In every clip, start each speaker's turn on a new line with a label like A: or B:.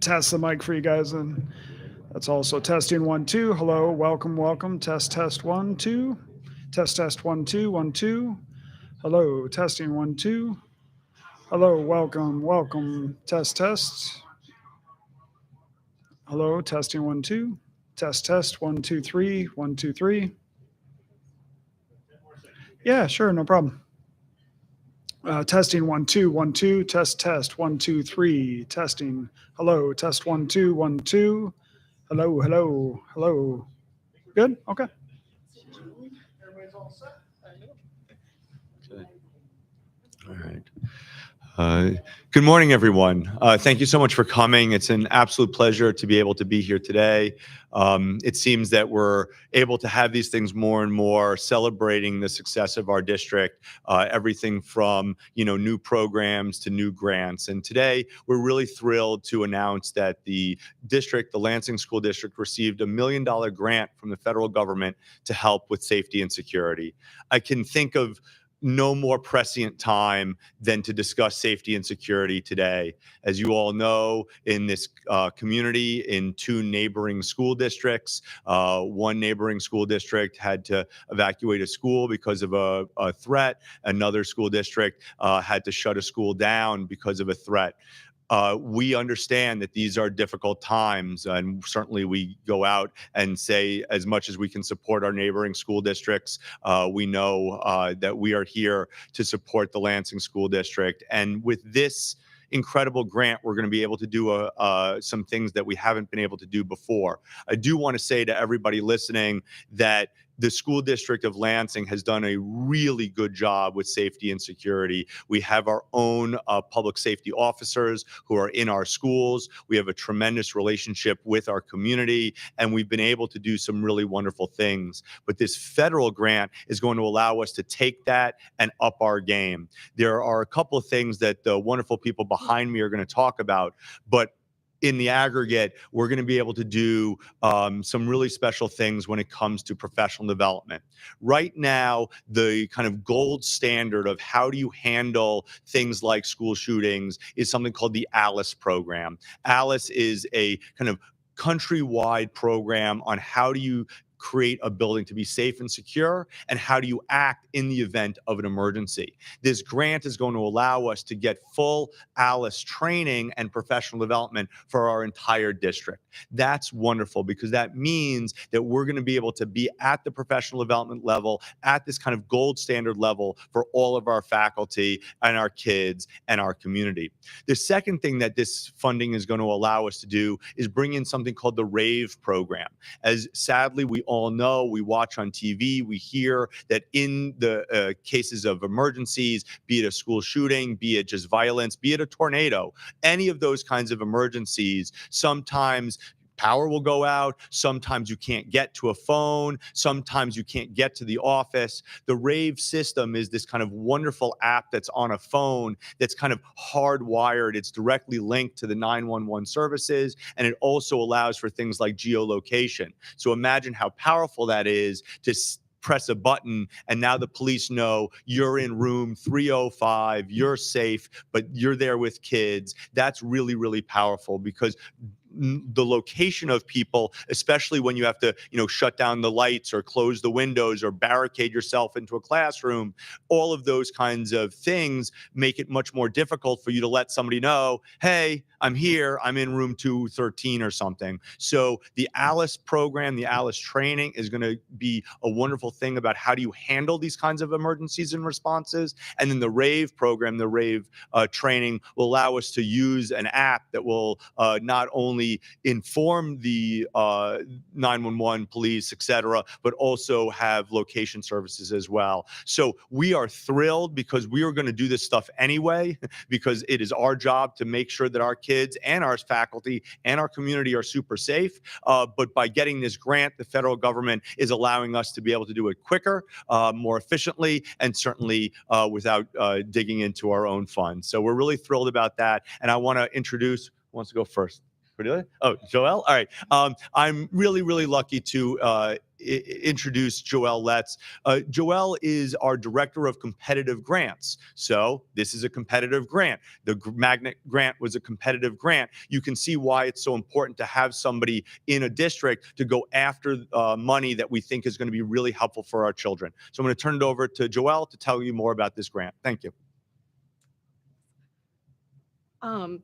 A: test the mic for you guys, and that's also testing 1 2. Hello, welcome, welcome. Test 1 2. Test 1 2 1 2. Hello, testing 1 2. Hello, welcome, welcome. Test. Hello, testing 1 2. Test 1 2 3 1 2 3. Yeah, sure, no problem. Testing 1 2 1 2. Test 1 2 3. Testing. Hello, test 1 2 1 2. Hello. Good. Okay. Everybody's all set.
B: Okay. All right. Good morning, everyone. Thank you so much for coming. It's an absolute pleasure to be able to be here today. It seems that we're able to have these things more and more, celebrating the success of our district, everything from new programs to new grants. And today, we're really thrilled to announce that the district, the Lansing School District, received a $1 million grant from the federal government to help with safety and security. I can think of no more prescient time than to discuss safety and security today. As you all know, in this community, in 2 neighboring school districts, one neighboring school district had to evacuate a school because of a threat. Another school district had to shut a school down because of a threat. We understand that these are difficult times, and certainly we go out and say as much as we can support our neighboring school districts. We know that we are here to support the Lansing School District. And with this incredible grant, we're going to be able to do some things that we haven't been able to do before. I do want to say to everybody listening that the school district of Lansing has done a really good job with safety and security. We have our own public safety officers who are in our schools. We have a tremendous relationship with our community, and we've been able to do some really wonderful things. But this federal grant is going to allow us to take that and up our game. There are a couple of things that the wonderful people behind me are going to talk about, but in the aggregate, we're going to be able to do some really special things when it comes to professional development. Right now, the kind of gold standard of how do you handle things like school shootings is something called the ALICE program. ALICE is a kind of countrywide program on how do you create a building to be safe and secure, and how do you act in the event of an emergency. This grant is going to allow us to get full ALICE training and professional development for our entire district. That's wonderful, because that means that we're going to be able to be at the professional development level, at this kind of gold standard level for all of our faculty and our kids and our community. The second thing that this funding is going to allow us to do is bring in something called the Rave Program. As sadly we all know, we watch on TV, we hear that in the cases of emergencies, be it a school shooting, be it just violence, be it a tornado, any of those kinds of emergencies, sometimes power will go out. Sometimes you can't get to a phone. Sometimes you can't get to the office. The Rave system is this kind of wonderful app that's on a phone that's kind of hardwired. It's directly linked to the 911 services, and it also allows for things like geolocation. So imagine how powerful that is to press a button, and now the police know you're in room 305, you're safe, but you're there with kids. That's really, really powerful, because the location of people, especially when you have to, shut down the lights or close the windows or barricade yourself into a classroom, all of those kinds of things make it much more difficult for you to let somebody know, hey, I'm here, I'm in room 213 or something. So the ALICE program, the ALICE training is going to be a wonderful thing about how do you handle these kinds of emergencies and responses. And then the Rave program, the Rave training, will allow us to use an app that will not only inform the 911 police, et cetera, but also have location services as well. So we are thrilled, because we are going to do this stuff anyway, because it is our job to make sure that our kids and our faculty and our community are super safe. But by getting this grant, the federal government is allowing us to be able to do it quicker, more efficiently, and certainly without digging into our own funds. So we're really thrilled about that. And I want to introduce, who wants to go first? Oh, Joel? All right. I'm really, really lucky to introduce Joelle Letts. Joelle is our Director of Competitive Grants. So this is a competitive grant. The Magnet grant was a competitive grant. You can see why it's so important to have somebody in a district to go after money that we think is going to be really helpful for our children. So I'm going to turn it over to Joelle to tell you more about this grant. Thank you.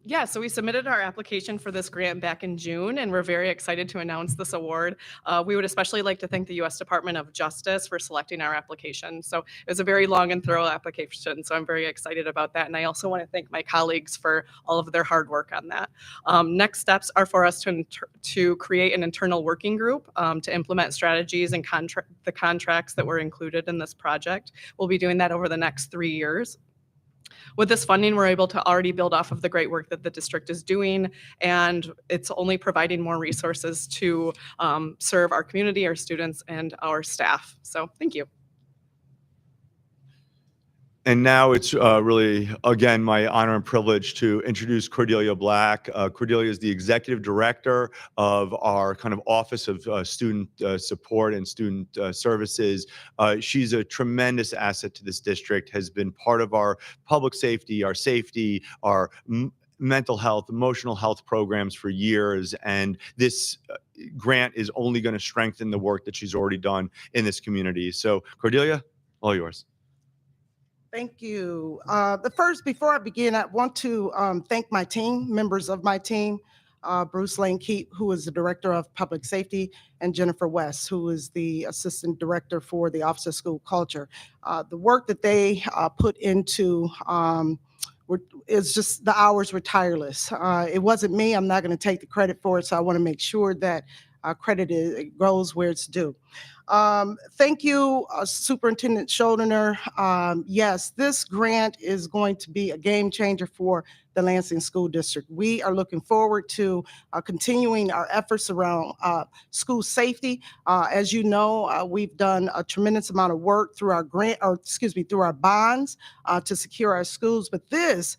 C: Yeah, so we submitted our application for this grant back in June, and we're very excited to announce this award. We would especially like to thank the U.S. Department of Justice for selecting our application. So it was a very long and thorough application, so I'm very excited about that. And I also want to thank my colleagues for all of their hard work on that. Next steps are for us to create an internal working group to implement strategies and the contracts that were included in this project. We'll be doing that over the next 3 years. With this funding, we're able to already build off of the great work that the district is doing, and it's only providing more resources to serve our community, our students, and our staff. So thank you.
B: And now it's really, again, my honor and privilege to introduce Cordelia Black. Cordelia is the Executive Director of our kind of Office of Student Support and Student Services. She's a tremendous asset to this district, has been part of our public safety, our mental health, emotional health programs for years. And this grant is only going to strengthen the work that she's already done in this community. So Cordelia, all yours.
D: Thank you. Before I begin, I want to thank my team, members of my team, Bruce Lane Keep, who is the Director of Public Safety, and Jennifer West, who is the Assistant Director for the Office of School Culture. The work that they put into is just, the hours were tireless. It wasn't me. I'm not going to take the credit for it, so I want to make sure that credit goes where it's due. Thank you, Superintendent Schuldiner. Yes, this grant is going to be a game changer for the Lansing School District. We are looking forward to continuing our efforts around school safety. As you know, we've done a tremendous amount of work through our through our bonds to secure our schools. But this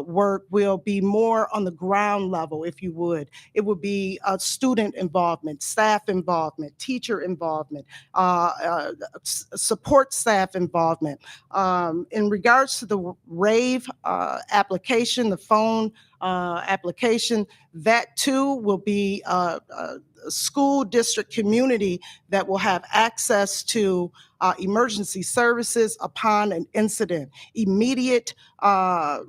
D: work will be more on the ground level, if you would. It would be student involvement, staff involvement, teacher involvement, support staff involvement. In regards to the Rave application, the phone application, that too will be a school district community that will have access to emergency services upon an incident, immediate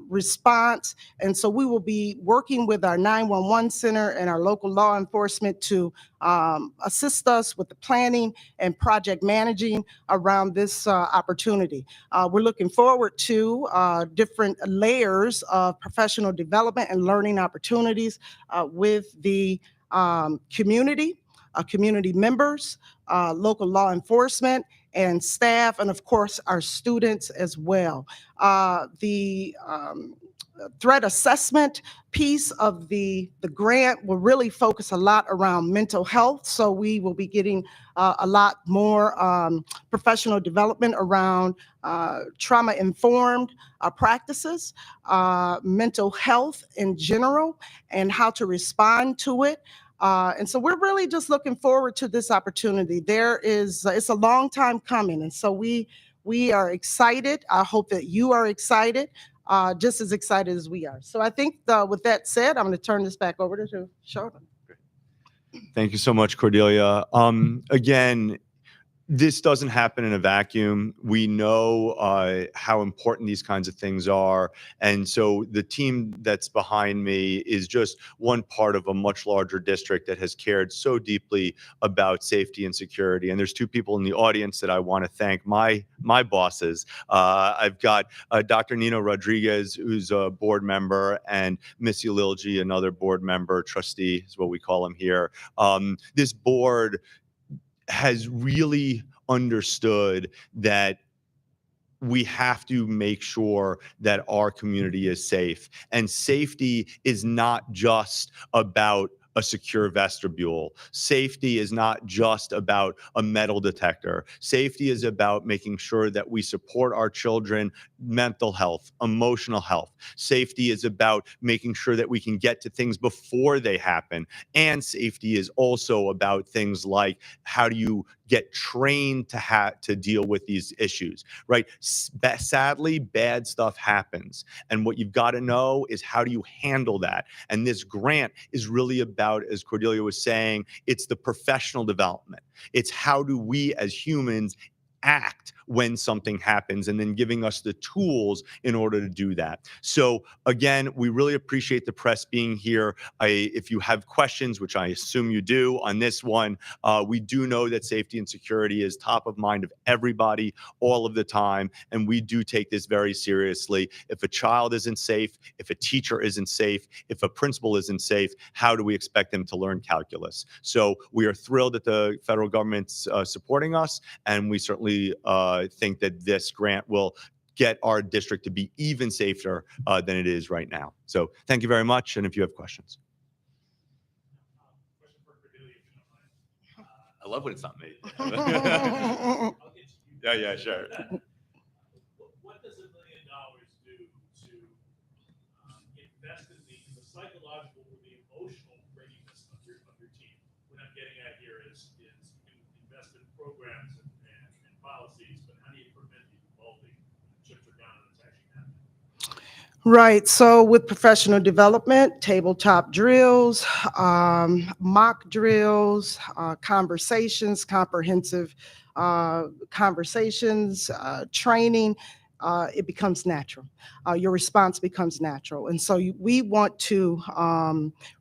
D: response. And so we will be working with our 911 center and our local law enforcement to assist us with the planning and project managing around this opportunity. We're looking forward to different layers of professional development and learning opportunities with the community members, local law enforcement, and staff, and of course, our students as well. The threat assessment piece of the grant will really focus a lot around mental health. So we will be getting a lot more professional development around trauma-informed practices, mental health in general, and how to respond to it. And so we're really just looking forward to this opportunity. It's a long time coming. And so we are excited. I hope that you are excited, just as excited as we are. So I think with that said, I'm going to turn this back over to Sheldon.
B: Thank you so much, Cordelia. Again, this doesn't happen in a vacuum. We know how important these kinds of things are. And so the team that's behind me is just one part of a much larger district that has cared so deeply about safety and security. And there's two people in the audience that I want to thank, my bosses. I've got Dr. Nino Rodriguez, who's a board member, and Missy Lilji, another board member, trustee is what we call him here. This board has really understood that we have to make sure that our community is safe. And safety is not just about a secure vestibule. Safety is not just about a metal detector. Safety is about making sure that we support our children, mental health, emotional health. Safety is about making sure that we can get to things before they happen. And safety is also about things like, how do you get trained to deal with these issues, right? Sadly, bad stuff happens. And what you've got to know is, how do you handle that? And this grant is really about, as Cordelia was saying, it's the professional development. It's how do we as humans act when something happens, and then giving us the tools in order to do that. So again, we really appreciate the press being here. If you have questions, which I assume you do on this one, we do know that safety and security is top of mind of everybody all of the time, and we do take this very seriously. If a child isn't safe, if a teacher isn't safe, if a principal isn't safe, how do we expect them to learn calculus? So we are thrilled that the federal government's supporting us, and we certainly think that this grant will get our district to be even safer than it is right now. So thank you very much. And if you have questions. I love when it's not me. Yeah, sure.
E: What does $1 million do to invest in the psychological or the emotional readiness of your team? What I'm getting at here is you can invest in programs and policies, but how do you prevent the evolving chips are down and it's actually happening?
D: Right. So with professional development, tabletop drills, mock drills, conversations, comprehensive conversations, training, it becomes natural. Your response becomes natural. And so we want to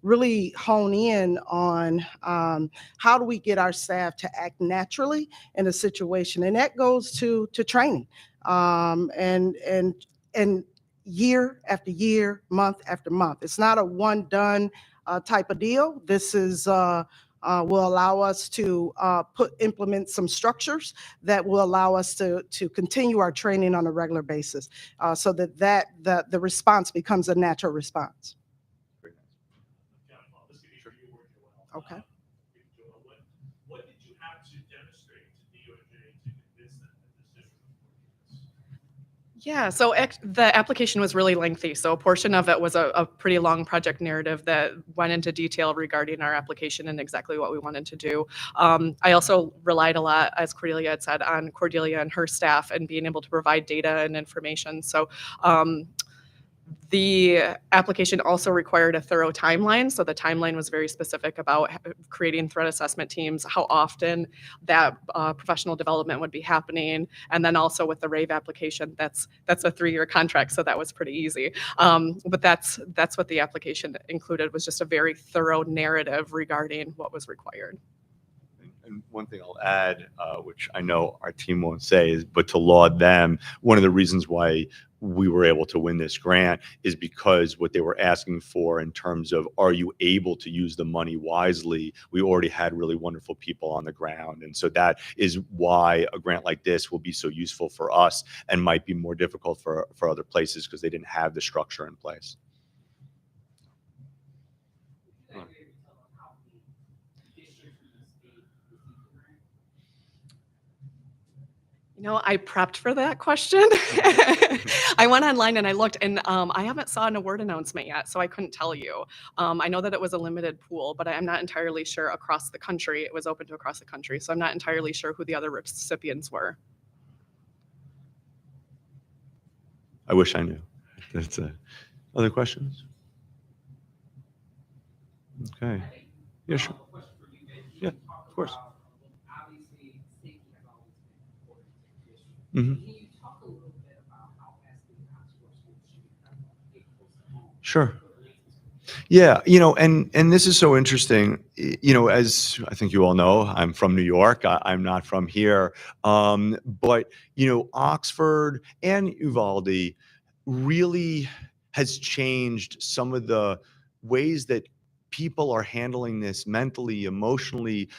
D: really hone in on how do we get our staff to act naturally in a situation. And that goes to training and year after year, month after month. It's not a one done type of deal. This is will allow us to implement some structures that will allow us to continue our training on a regular basis, so that the response becomes a natural response. Okay.
E: What did you have to demonstrate to DOJ to convince them that this district was working?
C: Yeah, so the application was really lengthy. So a portion of it was a pretty long project narrative that went into detail regarding our application and exactly what we wanted to do. I also relied a lot, as Cordelia had said, on Cordelia and her staff and being able to provide data and information. So the application also required a thorough timeline. So the timeline was very specific about creating threat assessment teams, how often that professional development would be happening. And then also with the Rave application, that's a 3-year contract. So that was pretty easy. But that's what the application included, was just a very thorough narrative regarding what was required.
B: And one thing I'll add, which I know our team won't say, is, but to laud them, one of the reasons why we were able to win this grant is because what they were asking for in terms of, are you able to use the money wisely? We already had really wonderful people on the ground. And so that is why a grant like this will be so useful for us and might be more difficult for other places, because they didn't have the structure in place.
C: You know, I prepped for that question. I went online and I looked, and I haven't saw an award announcement yet, so I couldn't tell you. I know that it was a limited pool, but I'm not entirely sure across the country. It was open to across the country, so I'm not entirely sure who the other recipients were.
B: I wish I knew. That's other questions? Okay. Yeah, sure. Yeah, of course. Mm-hmm.
F: Can you talk a little bit about how asking Oxford School should
B: Sure. Yeah, and this is so interesting. As I think you all know, I'm from New York. I'm not from here. But Oxford and Uvalde really has changed some of the ways that people are handling this mentally, emotionally.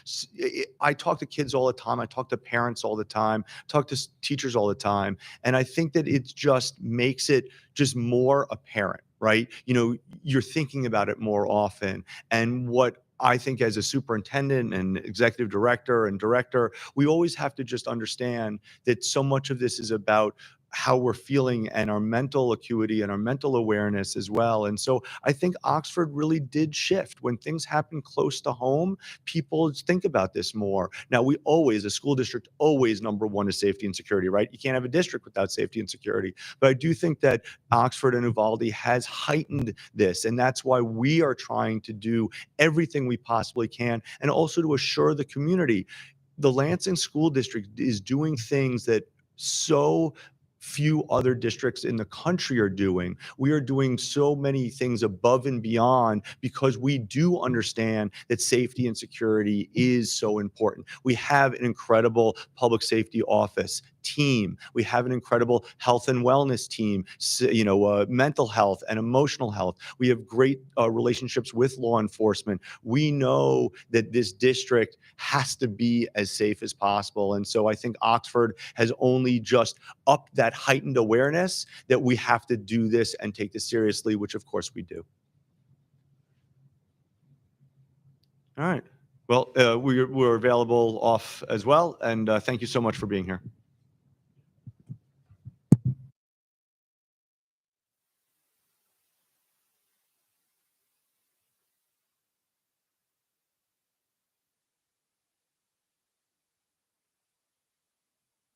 B: I talk to kids all the time. I talk to parents all the time, talk to teachers all the time. And I think that it just makes it just more apparent, right? You're thinking about it more often. And what I think as a superintendent and executive director and director, we always have to just understand that so much of this is about how we're feeling and our mental acuity and our mental awareness as well. And so I think Oxford really did shift. When things happen close to home, people think about this more. Now, we always, a school district, always number one is safety and security, right? You can't have a district without safety and security. But I do think that Oxford and Uvalde has heightened this. And that's why we are trying to do everything we possibly can, and also to assure the community. The Lansing School District is doing things that so few other districts in the country are doing. We are doing so many things above and beyond because we do understand that safety and security is so important. We have an incredible public safety office team. We have an incredible health and wellness team, mental health and emotional health. We have great relationships with law enforcement. We know that this district has to be as safe as possible. And so I think Oxford has only just upped that heightened awareness that we have to do this and take this seriously, which of course we do. All right. Well, we're available off as well. And thank you so much for being here.